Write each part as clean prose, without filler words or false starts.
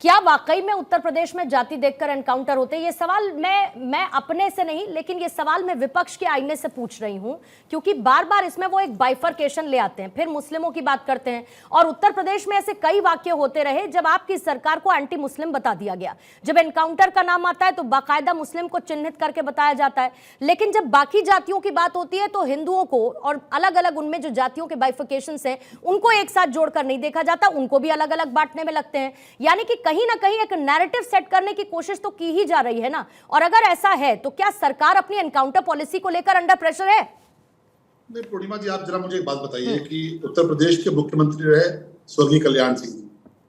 क्या वाकई में उत्तर प्रदेश में जाति देखकर एनकाउंटर होते हैं? ये सवाल मैं अपने से नहीं, लेकिन ये सवाल मैं विपक्ष के आईने से पूछ रही हूं, क्योंकि बार बार इसमें वो एक बाइफरकेशन ले आते हैं, फिर मुस्लिमों की बात करते हैं। और उत्तर प्रदेश में ऐसे कई वाक्य होते रहे जब आपकी सरकार को एंटी मुस्लिम बता दिया गया। जब एनकाउंटर का नाम आता है तो बाकायदा मुस्लिम को चिन्हित करके बताया जाता है, लेकिन जब बाकी जातियों की बात होती है तो हिंदुओं को और अलग अलग उनमें जो जातियों के बाइफरकेशन हैं उनको एक साथ जोड़कर नहीं देखा जाता, उनको भी अलग अलग बांटने में लगते हैं। यानी कि कहीं ना कहीं एक नैरेटिव सेट करने की कोशिश तो की ही जा रही है ना। और अगर ऐसा है तो क्या सरकार अपनी एनकाउंटर पॉलिसी को लेकर अंडर प्रेशर है? नहीं पूर्णिमा जी, आप जरा मुझे एक बात बताइए कि उत्तर प्रदेश के मुख्यमंत्री रहे स्वर्गीय कल्याण सिंह जी,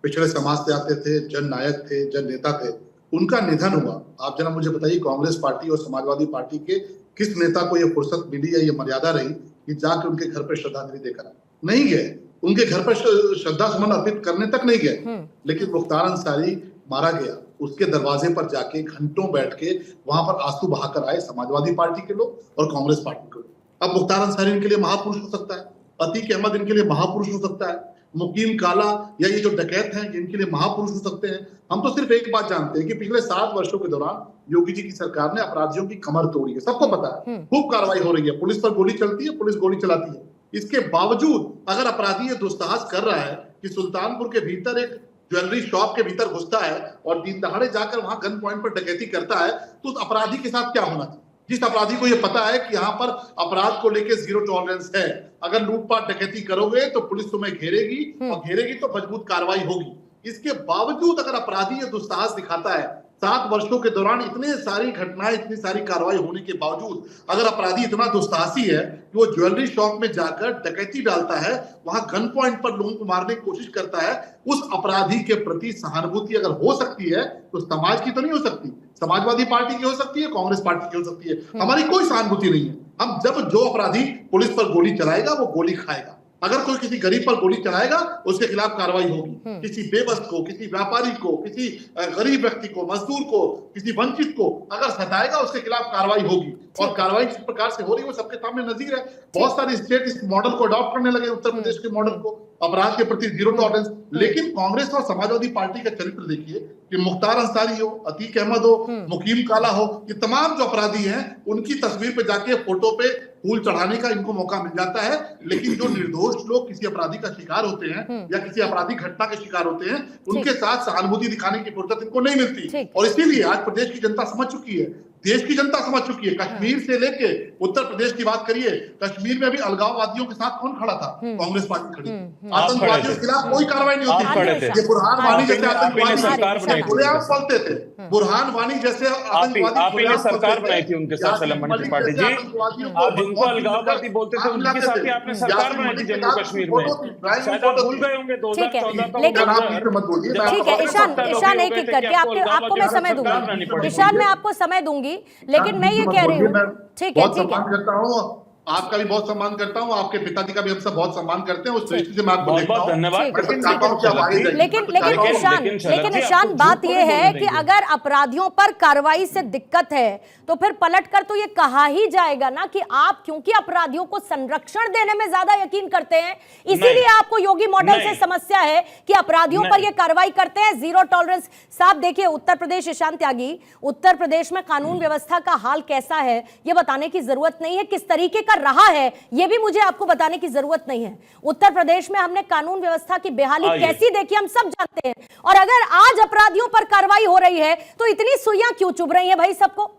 पिछड़े समाज से आते थे, जन नायक थे, जन नेता थे, उनका निधन हुआ। आप जरा मुझे बताइए कांग्रेस पार्टी और समाजवादी पार्टी के किस नेता को यह फुर्सत मिली या ये मर्यादा रही कि जाकर उनके घर पर श्रद्धांजलि देकर नहीं गए, उनके घर पर श्रद्धा सुमन अर्पित करने तक नहीं गए। लेकिन मुख्तार अंसारी मारा गया, उसके दरवाजे पर जाके घंटों बैठ के वहां पर आंसू बहाकर आए समाजवादी पार्टी के लोग और कांग्रेस पार्टी के लोग। अब मुख्तार अंसारी इनके लिए महापुरुष हो सकता है, अतीक अहमद इनके लिए महापुरुष हो सकता है, मुकीम काला या ये जो डकैत हैं इनके लिए महापुरुष हो सकते हैं। हम तो सिर्फ एक बात जानते हैं कि पिछले 7 वर्षों के दौरान योगी जी की सरकार ने अपराधियों की कमर तोड़ी है, सबको पता है, खूब कार्रवाई हो रही है, पुलिस पर गोली चलती है, पुलिस गोली चलाती है। इसके बावजूद अगर अपराधी ये दुस्साहस कर रहा है कि सुल्तानपुर के भीतर एक ज्वेलरी शॉप के भीतर घुसता है और दिन दहाड़े जाकर वहां गन पॉइंट पर डकैती करता है, तो उस अपराधी के साथ क्या होना चाहिए? जिस अपराधी को ये पता है कि यहाँ पर अपराध को लेकर जीरो टॉलरेंस है, अगर लूटपाट डकैती करोगे तो पुलिस तुम्हें घेरेगी और घेरेगी तो मजबूत कार्रवाई होगी। इसके बावजूद अगर अपराधी ये दुस्साहस दिखाता है, 7 वर्षों के दौरान इतने सारी घटनाएं, इतनी सारी कार्रवाई होने के बावजूद अगर अपराधी इतना दुस्साहसी है कि वो ज्वेलरी शॉप में जाकर डकैती डालता है, वहां गन पॉइंट पर लोगों को मारने की कोशिश करता है, उस अपराधी के प्रति सहानुभूति अगर हो सकती है तो समाज की तो नहीं हो सकती, समाजवादी पार्टी की हो सकती है, कांग्रेस पार्टी की हो सकती है। हमारी कोई सहानुभूति नहीं है। हम जब जो अपराधी पुलिस पर गोली चलाएगा वो गोली खाएगा, अगर कोई किसी गरीब पर गोली चलाएगा उसके खिलाफ कार्रवाई होगी, किसी बेबस को, किसी व्यापारी को, किसी गरीब व्यक्ति को, मजदूर को, किसी वंचित को अगर सताएगा उसके खिलाफ कार्रवाई होगी। और कार्रवाई जिस प्रकार से हो रही है वो सबके सामने नजीर है। बहुत सारे स्टेट इस मॉडल को अडॉप्ट करने लगे, उत्तर प्रदेश के मॉडल को, अपराध के प्रति जीरो टॉलरेंस। लेकिन कांग्रेस और समाजवादी पार्टी का चरित्र देखिए कि मुख्तार अंसारी हो, अतीक अहमद हो, मुकीम काला हो, ये तमाम जो अपराधी हैं उनकी तस्वीर पे जाके फोटो पे फूल चढ़ाने का इनको मौका मिल जाता है। लेकिन जो निर्दोष लोग किसी अपराधी का शिकार होते हैं या किसी अपराधी घटना के शिकार होते हैं, उनके साथ सहानुभूति दिखाने की फुर्सत इनको नहीं मिलती। और इसीलिए आज प्रदेश की जनता समझ चुकी है, देश की जनता समझ चुकी है। कश्मीर से लेके उत्तर प्रदेश की बात करिए, कश्मीर में भी अलगाववादियों के साथ कौन खड़ा था? कांग्रेस पार्टी खड़ी। आतंकवादियों के खिलाफ कोई कार्रवाई नहीं होती। ये बुरहान वानी जैसे आतंकवादी खुलेआम पलते थे, बुरहान वानी जैसे आतंकवादी सरकार बनाई थी उनके साथ सलमान पार्टी जी, आप जिनको अलगाववादी बोलते थे उनके साथ ही आपने सरकार बनाई थी जम्मू कश्मीर में, शायद आप भूल गए होंगे 2014 ठीक है ईशान एक एक करके आपको मैं समय दूंगी, ईशान मैं आपको समय दूंगी, लेकिन मैं ये कह रही हूँ, ठीक है, सम्मान करता हूँ, आपका भी बहुत सम्मान करता हूँ, आपके पिताजी का भी हम सब बहुत सम्मान करते हैं, उस दृष्टि से मैं आपको देखता हूं। धन्यवाद। लेकिन ईशान बात यह है कि अगर अपराधियों पर कार्रवाई से दिक्कत है तो फिर पलटकर तो ये कहा ही जाएगा ना कि आप क्योंकि अपराधियों को संरक्षण देने में ज्यादा यकीन करते हैं, इसीलिए आपको योगी मॉडल से समस्या है कि अपराधियों पर ये कार्रवाई करते हैं, जीरो टॉलरेंस। साहब देखिए, उत्तर प्रदेश, ईशान त्यागी, उत्तर प्रदेश में कानून व्यवस्था का हाल कैसा है ये बताने की जरूरत नहीं है, किस तरीके का रहा है ये भी मुझे आपको बताने की जरूरत नहीं है। उत्तर प्रदेश में हमने कानून व्यवस्था की बेहाली कैसी देखी हम सब जानते हैं, और अगर आज अपराधियों पर कार्रवाई हो रही है तो इतनी सुइयां क्यों चुभ रही हैं भाई सबको?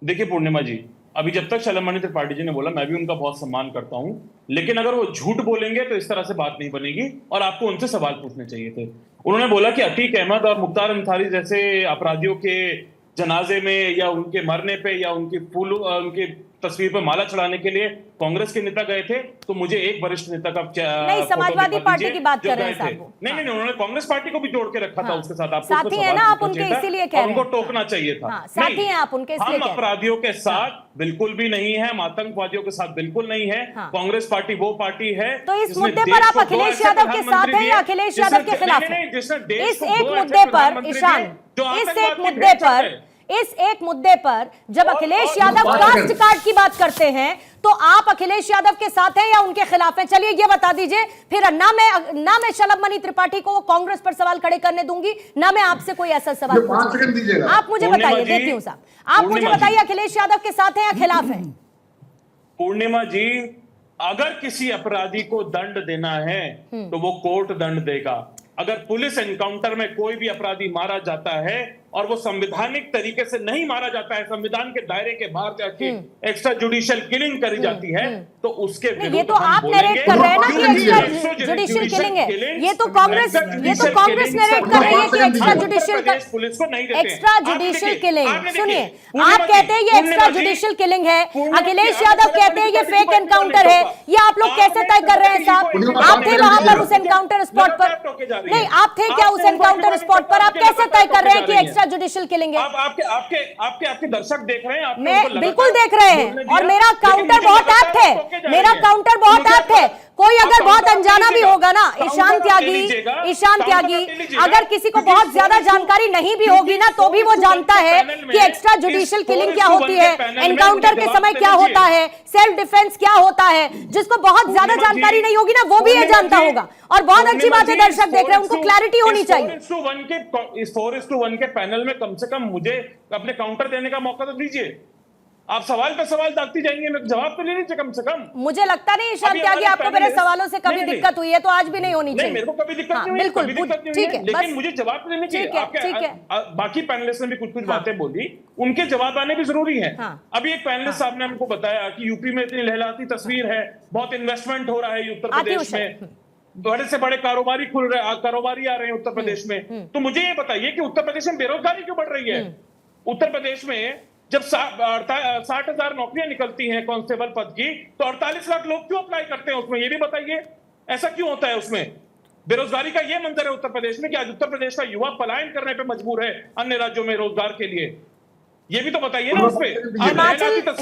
देखिए पूर्णिमा जी, अभी जब तक शैलमणि त्रिपाठी जी ने बोला, मैं भी उनका बहुत सम्मान करता हूं, लेकिन अगर वो झूठ बोलेंगे तो इस तरह से बात नहीं बनेगी और आपको उनसे सवाल पूछने चाहिए थे। उन्होंने बोला कि अतीक अहमद और मुख्तार अंसारी जैसे अपराधियों के जनाजे में या उनके मरने पे या उनकी तस्वीर पर माला चढ़ाने के लिए कांग्रेस के नेता गए थे, तो मुझे एक वरिष्ठ नेता का नहीं, समाजवादी पार्टी की बात कर रहे हैं साहब। नहीं, उन्होंने कांग्रेस पार्टी को भी जोड़ के रखा था उसके साथ। आपको साथी है ना आप उनके, इसीलिए कह रहे हैं उनको टोकना चाहिए था। साथी हैं आप उनके, हम अपराधियों के साथ बिल्कुल भी नहीं है, आतंकवादियों के साथ बिल्कुल नहीं है। कांग्रेस पार्टी वो पार्टी है। तो इस मुद्दे पर आप अखिलेश यादव के साथ हैं या अखिलेश यादव के खिलाफ हैं? इस एक मुद्दे पर ईशान, इस एक मुद्दे पर इस एक मुद्दे पर जब अखिलेश यादव और- कास्ट कार्ड की बात करते हैं तो आप अखिलेश यादव के साथ हैं या उनके खिलाफ हैं? चलिए ये बता दीजिए, फिर ना मैं शलभ त्रिपाठी को कांग्रेस पर सवाल खड़े करने दूंगी, ना मैं आपसे कोई ऐसा सवाल 5 पूछूंगी। सेकंड दीजिएगा। आप मुझे पूर्णिमा बताइए, जी, देती हूं साहब, आप मुझे पूर्णिमा बताइए जी। अखिलेश यादव के साथ हैं या खिलाफ हैं? पूर्णिमा जी, अगर किसी अपराधी को दंड देना है तो वो कोर्ट दंड देगा। अगर पुलिस एनकाउंटर में कोई भी अपराधी मारा जाता है और वो संवैधानिक तरीके से नहीं मारा जाता है, संविधान के दायरे के बाहर जाके एक्स्ट्रा जुडिशियल किलिंग करी जाती है, तो उसके नहीं, विरुद्ध ये तो हम आप बोलेंगे। नरेट कर रहे हैं ना कि क्योंकि एक्स्ट्रा जुडिशियल किलिंग है। ये तो कांग्रेस नरेट कर रही है कि एक्स्ट्रा जुडिशियल पुलिस को नहीं देते। Extra judicial killing. सुनिए, आप कहते हैं ये एक्स्ट्रा जुडिशियल किलिंग है, अखिलेश यादव कहते हैं ये फेक एनकाउंटर है। ये आप लोग कैसे तय कर रहे हैं साहब? आप थे वहां पर उस एनकाउंटर स्पॉट पर? नहीं, आप थे क्या उस एनकाउंटर स्पॉट पर? आप कैसे तय कर रहे हैं कि एक्स्ट्रा जुडिशियल किलिंग है? आपके दर्शक देख रहे हैं, मैं बिल्कुल देख रहे हैं, और मेरा काउंटर बहुत ऐप्ट है, मेरा काउंटर बहुत ऐप्ट है। कोई अगर बहुत अनजाना भी होगा ना, ईशान त्यागी, अगर किसी को बहुत ज्यादा जानकारी नहीं भी होगी ना, तो भी वो जानता है कि एक्स्ट्रा जुडिशियल किलिंग क्या होती है, एनकाउंटर के समय क्या होता है, सेल्फ डिफेंस क्या होता है। जिसको बहुत ज्यादा जानकारी नहीं होगी ना, वो भी ये जानता होगा। और बहुत अच्छी बात है, दर्शक देख रहे हैं, उनको क्लैरिटी होनी चाहिए। 4:1 के पैनल में कम से कम मुझे अपने काउंटर देने का मौका तो दीजिए। आप सवाल पे सवाल दागती जाएंगे, मेरे जवाब तो ले लीजिए कम से कम। मुझे लगता नहीं ईशान त्यागी आपको मेरे सवालों से कभी दिक्कत हुई है, तो आज भी नहीं होनी चाहिए। मेरे को कभी दिक्कत नहीं हुई, बिल्कुल, कभी दिक्कत नहीं ठीक हुई, है, लेकिन मुझे जवाब तो देने चाहिए। ठीक है। बाकी पैनलिस्ट ने भी कुछ बातें बोली, उनके जवाब आने भी जरूरी है। अभी एक पैनलिस्ट साहब ने हमको बताया कि यूपी में इतनी लहलाती तस्वीर है, बहुत इन्वेस्टमेंट हो रहा है उत्तर प्रदेश में, बड़े से बड़े कारोबारी कारोबारी आ रहे हैं उत्तर प्रदेश में। तो मुझे ये बताइए कि उत्तर प्रदेश में बेरोजगारी क्यों बढ़ रही है? उत्तर प्रदेश में जब 60,000 नौकरियां निकलती हैं कांस्टेबल पद की, तो 48 लाख लोग क्यों अप्लाई करते हैं उसमें? ये भी बताइए, ऐसा क्यों होता है उसमें? बेरोजगारी का ये मंजर है उत्तर प्रदेश में कि आज उत्तर प्रदेश का युवा पलायन करने पे मजबूर है अन्य राज्यों में रोजगार के लिए। ये भी तो बताइए ना उस पे।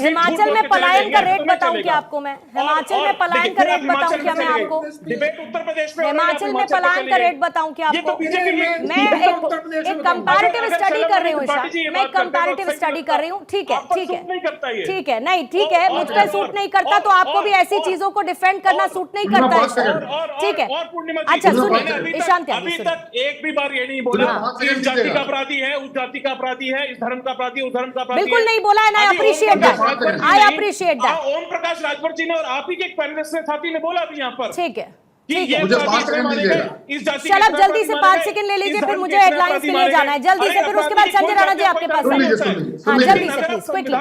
हिमाचल में पलायन का रेट बताऊं क्या आपको मैं? हिमाचल में पलायन का रेट बताऊं क्या मैं आपको? डिबेट उत्तर प्रदेश में, हिमाचल में पलायन का रेट बताऊं क्या आपको? मैं एक कंपैरेटिव स्टडी कर रही हूँ, मैं कंपैरेटिव स्टडी कर रही हूँ। ठीक है, नहीं ठीक है, मुझ पर सूट नहीं करता, तो आपको भी ऐसी चीजों को डिफेंड करना सूट नहीं करता है। ठीक है, अच्छा सुनिए ईशान त्यागी, अभी तक एक भी बार ये नहीं बोला कि इस जाति का अपराधी है, उस जाति का अपराधी है, इस धर्म का अपराधी, धर्म का अपराधी। बिल्कुल नहीं बोला है। I appreciate that. Om Prakash Rajbhar ji ने और आप ही के एक पैनलिस्ट साथी ने बोला अभी यहाँ पर। ठीक है, मुझे 5 सेकंड दीजिएगा। शलभ जल्दी से 5 सेकंड ले लीजिए, फिर मुझे हेडलाइंस के लिए जाना है जल्दी से, फिर उसके बाद संजय राणा जी आपके पास आएंगे। हाँ जल्दी से प्लीज, क्विकली।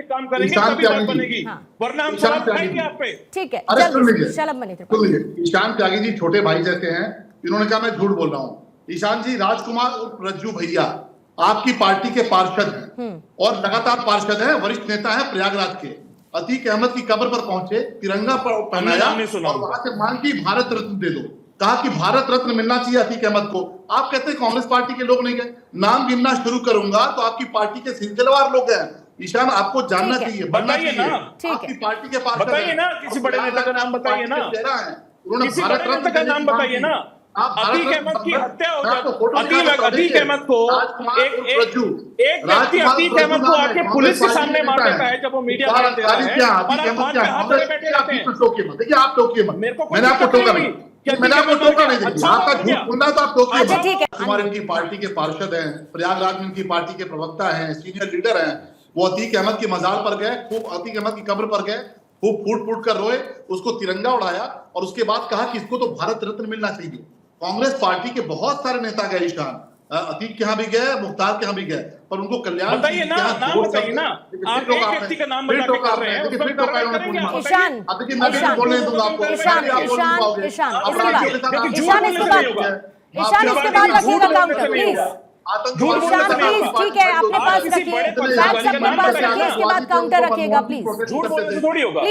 काम करेंगे तभी बात बनेगी, वरना हम सवाल उठाएंगे आप पे। ठीक है, शलभ ईशान त्यागी जी छोटे भाई जैसे हैं, इन्होंने कहा मैं झूठ बोल रहा हूँ। ईशान जी, राजकुमार उर्फ रज्जू भैया आपकी पार्टी के पार्षद हैं और लगातार पार्षद हैं, वरिष्ठ नेता हैं प्रयागराज के। अतीक अहमद की कब्र पर पहुंचे, तिरंगा पहनाया और वहां से मांग की भारत रत्न दे दो। कहा कि भारत रत्न मिलना चाहिए अतीक अहमद को। आप कहते हैं कांग्रेस पार्टी के लोग नहीं गए। नाम गिनना शुरू करूंगा तो आपकी पार्टी के सिलसिलेवार लोग हैं। ईशान, आपको जानना चाहिए, बनना चाहिए। आपकी पार्टी के पार्षद बताइए ना, किसी बड़े नेता का नाम बताइए ना, उन्होंने भारत रत्न का नाम बताइए ना। अतीक अहमद की हत्या हो जाती, अतीक अहमद को एक व्यक्ति अतीक अहमद को आके पुलिस के सामने मार देता है जब वो मीडिया में देता है, और आप हाथ पे हाथ धरे बैठे रहते हैं। देखिए आप टोकिए मत, मैंने आपको टोका नहीं, मैंने आपको टोका नहीं। देखिए आपका झूठ बोलना तो आप टोकिए मत। कुमार इनकी पार्टी के पार्षद हैं, प्रयागराज में इनकी पार्टी के प्रवक्ता हैं, सीनियर लीडर हैं। वो अतीक अहमद की मजार पर गए, खूब अतीक अहमद की कब्र पर गए, खूब फूट फूट कर रोए, उसको तिरंगा उड़ाया और उसके बाद कहा कि इसको तो भारत रत्न मिलना चाहिए। कांग्रेस पार्टी के बहुत सारे नेता गए ईशान, अतीक के यहाँ भी गए, मुख्तार के यहाँ भी गए, पर उनको कल्याण बताइए ना, नाम बताइए ना। आप एक व्यक्ति का नाम बता के कर रहे हैं, ईशान इसके बाद रखिएगा काउंटर प्लीज। ठीक है, अपने पास रखिए, अपने पास रखिए, इसके बाद काउंटर रखिएगा प्लीज।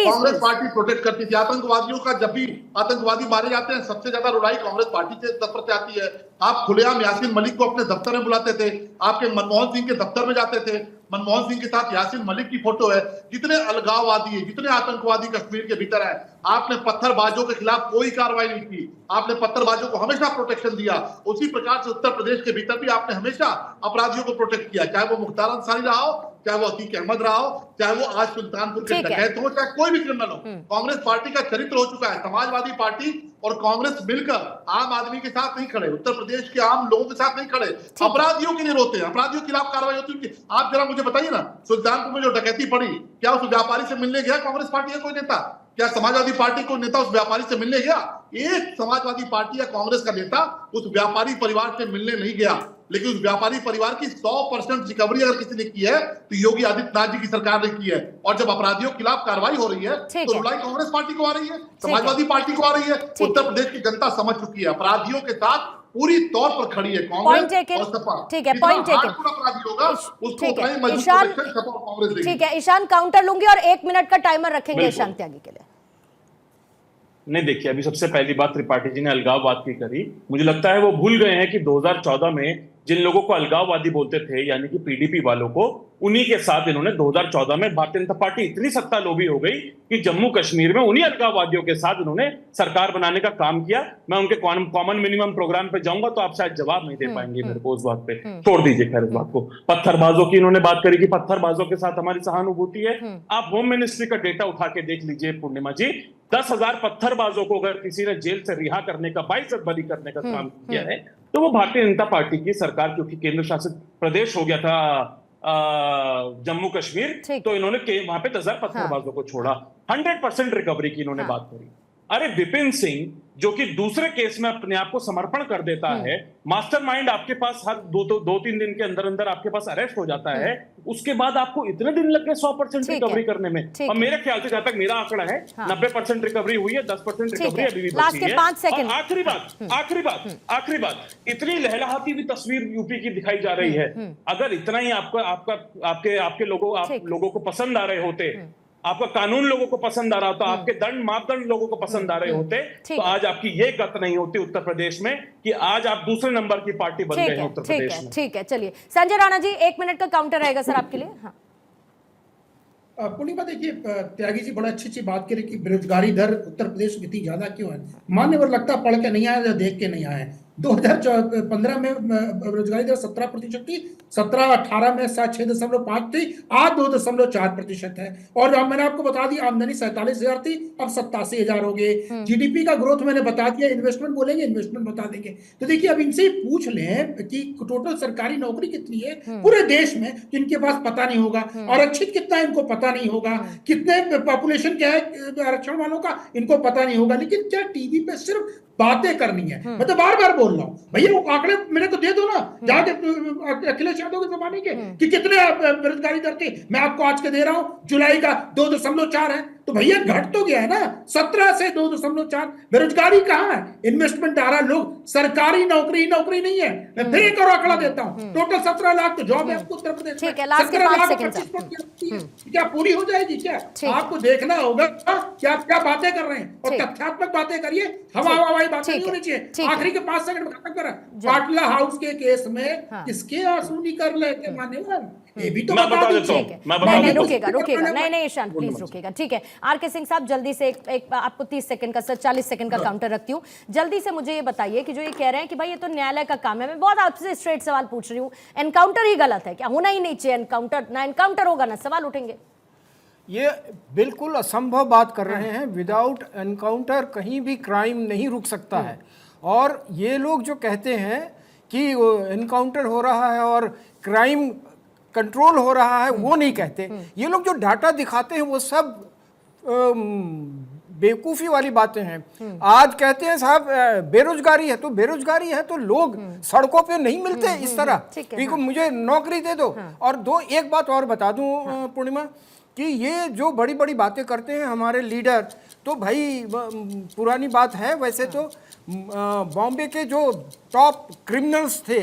कांग्रेस पार्टी प्रोटेक्ट करती थी आतंकवादियों का। जब भी आतंकवादी मारे जाते हैं सबसे ज्यादा लड़ाई कांग्रेस पार्टी से तत्पर से आती है। आप खुलेआम यासीन मलिक को अपने दफ्तर में बुलाते थे, आपके मनमोहन सिंह के दफ्तर में जाते थे, मनमोहन सिंह के साथ यासीन मलिक की फोटो है। जितने अलगाववादी है, जितने आतंकवादी कश्मीर के भीतर है, आपने पत्थरबाजों के खिलाफ कोई कार्रवाई नहीं की। आपने पत्थरबाजों को हमेशा प्रोटेक्शन दिया। उसी प्रकार से उत्तर प्रदेश के भीतर भी आपने हमेशा अपराधियों को प्रोटेक्ट किया, चाहे वो मुख्तार अंसारी रहा हो, चाहे वो अतीक अहमद रहा हो, चाहे वो आज सुल्तानपुर के डकैत हो, चाहे कोई भी क्रिमिनल हो। कांग्रेस पार्टी का चरित्र हो चुका है। समाजवादी पार्टी और कांग्रेस मिलकर आम आदमी के साथ नहीं खड़े, उत्तर प्रदेश के आम लोगों के साथ नहीं खड़े, अपराधियों के लिए रोते हैं। अपराधियों के खिलाफ कार्रवाई होती है। आप जरा मुझे बताइए ना, सुल्तानपुर में जो डकैती पड़ी, क्या उस व्यापारी से मिलने गया कांग्रेस पार्टी का कोई नेता? क्या समाजवादी पार्टी को नेता उस व्यापारी से मिलने गया? एक समाजवादी पार्टी या कांग्रेस का नेता उस व्यापारी परिवार से मिलने नहीं गया। लेकिन उस व्यापारी परिवार की 100% रिकवरी अगर किसी ने की है तो योगी आदित्यनाथ जी की सरकार ने की है। और जब अपराधियों के खिलाफ कार्रवाई हो रही है तो रुलाई कांग्रेस पार्टी को आ रही है, समाजवादी पार्टी को आ रही है। उत्तर प्रदेश की जनता समझ चुकी है, अपराधियों के साथ पूरी तौर पर खड़ी है कांग्रेस और सपा। ठीक है, पॉइंट टेकन। अपराधी होगा उसको उतना ही मजबूत ईशान, सपा और कांग्रेस देगी। ठीक है ईशान, काउंटर लूंगी और 1 मिनट का टाइमर रखेंगे ईशान त्यागी के लिए। नहीं, देखिए, अभी सबसे पहली बात त्रिपाठी जी ने अलगाववाद की करी। मुझे लगता है वो भूल गए हैं कि 2014 में जिन लोगों को अलगाववादी बोलते थे, यानी कि पीडीपी वालों को, उन्हीं के साथ इन्होंने 2014 में भारतीय जनता पार्टी इतनी सत्ता लोभी हो गई कि जम्मू कश्मीर में उन्हीं अलगाववादियों के साथ इन्होंने सरकार बनाने का काम किया। मैं उनके कॉमन मिनिमम प्रोग्राम पे जाऊंगा तो आप शायद जवाब नहीं दे पाएंगे मेरे को उस बात पे। छोड़ दीजिए खैर इस बात को। पत्थरबाजों की इन्होंने बात करी कि पत्थरबाजों के साथ हमारी सहानुभूति है। आप होम मिनिस्ट्री का डेटा उठा के देख लीजिए पूर्णिमा जी, 10,000 पत्थरबाजों को अगर किसी ने जेल से रिहा करने का, बाइज्जत बरी करने का काम किया है तो वो भारतीय जनता पार्टी की सरकार, क्योंकि केंद्र शासित प्रदेश हो गया था जम्मू कश्मीर, तो इन्होंने वहां पे 10,000 पत्थरबाजों को छोड़ा। 100% रिकवरी की इन्होंने बात करी। अरे विपिन सिंह जो कि दूसरे केस में अपने आप को समर्पण कर देता है, मास्टरमाइंड आपके पास हर 2-3 दिन के अंदर अंदर आपके पास अरेस्ट हो जाता है, उसके बाद आपको इतने दिन लग गए 100% रिकवरी करने में। और मेरे ख्याल से जहां तक मेरा आंकड़ा है 90% रिकवरी हुई है, 10% रिकवरी अभी भी बची है। और आखिरी बात, इतनी लहलहाती हुई तस्वीर यूपी की दिखाई जा रही है। अगर इतना ही आपके लोगों को पसंद आ रहे होते, आपका कानून लोगों को पसंद आ रहा होता, आपके दंड मापदंड लोगों को पसंद आ रहे होते, तो आज आपकी ये गत नहीं होती उत्तर प्रदेश में कि आज आप दूसरे नंबर की पार्टी बन गए हैं उत्तर प्रदेश में। ठीक है, चलिए संजय राणा जी 1 मिनट का काउंटर रहेगा सर आपके लिए। हाँ पूर्णिमा, देखिए त्यागी जी बड़ा अच्छी बात करें कि बेरोजगारी दर उत्तर प्रदेश में इतनी ज्यादा क्यों है। मान्यवर लगता पढ़ के नहीं आया या देख के नहीं आए। 2015 में बेरोजगारी दर 17% थी, 17-18 में 6.5 थी, आज 2.4% है। और मैंने आपको बता दिया आमदनी 47,000 थी, अब 87,000 हो गए। जीडीपी का ग्रोथ मैंने बता दिया, इन्वेस्टमेंट बोलेंगे इन्वेस्टमेंट बता देंगे। तो देखिए अब इनसे पूछ लें कि टोटल सरकारी नौकरी कितनी है पूरे देश में, जिनके पास पता नहीं होगा। आरक्षित कितना है इनको पता नहीं होगा, कितने पॉपुलेशन क्या है आरक्षण वालों का इनको पता नहीं होगा। लेकिन क्या टीवी पे सिर्फ बातें करनी है? मैं तो बार बार बोल रहा हूँ भैया वो आंकड़े मेरे को दे दो ना, जाके अखिलेश यादव के जमाने के कि कितने बेरोजगारी दर थी, मैं आपको आज के दे रहा हूँ, जुलाई का 2.4 है। तो भैया घट तो गया है ना, 17 से 2.4। बेरोजगारी कहाँ है? इन्वेस्टमेंट आ रहा है, लोग सरकारी नौकरी नहीं है। मैं फिर एक और आंकड़ा देता हूँ, टोटल 17 लाख तो जॉब है आपको उत्तर प्रदेश में। 17 लाख 25% क्या पूरी हो जाएगी क्या? आपको देखना होगा क्या क्या बातें कर रहे हैं और तथ्यात्मक बातें करिए, हवाई बातें नहीं होनी चाहिए। आखिरी के 5 सेकंड में खत्म करा। पाटला हाउस के केस में किसके आंसू निकल रहे थे मान्यवर, ये भी तो बता दीजिए। नहीं रुकेगा नहीं ईशान प्लीज रुकेगा। ठीक है आर.के. सिंह साहब, जल्दी से एक आपको 30 सेकंड का 40 सेकंड का काउंटर रखती हूँ। जल्दी से मुझे ये बताइए कि जो ये कह रहे हैं कि भाई ये तो न्यायालय का काम है, मैं बहुत आपसे स्ट्रेट सवाल पूछ रही हूँ, एनकाउंटर ही गलत है क्या? होना ही नहीं चाहिए एनकाउंटर, ना एनकाउंटर होगा ना सवाल उठेंगे। ये बिल्कुल असंभव बात कर रहे हैं। विदाउट एनकाउंटर कहीं भी क्राइम नहीं रुक सकता है। और ये लोग जो कहते हैं कि एनकाउंटर हो रहा है और क्राइम कंट्रोल हो रहा है, वो नहीं कहते। ये लोग जो डाटा दिखाते हैं वो सब बेवकूफ़ी वाली बातें हैं। आज कहते हैं साहब बेरोजगारी है, तो बेरोजगारी है तो लोग सड़कों पे नहीं मिलते इस तरह कि मुझे नौकरी दे दो। और एक बात और बता दूं पूर्णिमा कि ये जो बड़ी बड़ी बातें करते हैं हमारे लीडर, तो भाई पुरानी बात है वैसे तो बॉम्बे के जो टॉप क्रिमिनल्स थे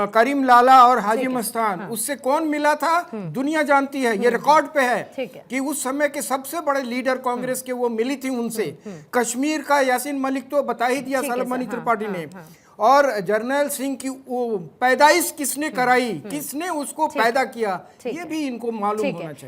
करीम लाला और हाजी मस्तान, उससे कौन मिला था दुनिया जानती है, ये रिकॉर्ड पे है कि उस समय के सबसे बड़े लीडर कांग्रेस के वो मिली थी उनसे। कश्मीर का यासीन मलिक तो बता ही दिया सलमानी त्रिपाठी ने। और जर्नैल सिंह की वो पैदाइश किसने कराई, किसने उसको पैदा किया, ठीक ये है। भी इनको मालूम ठीक होना है। चाहिए।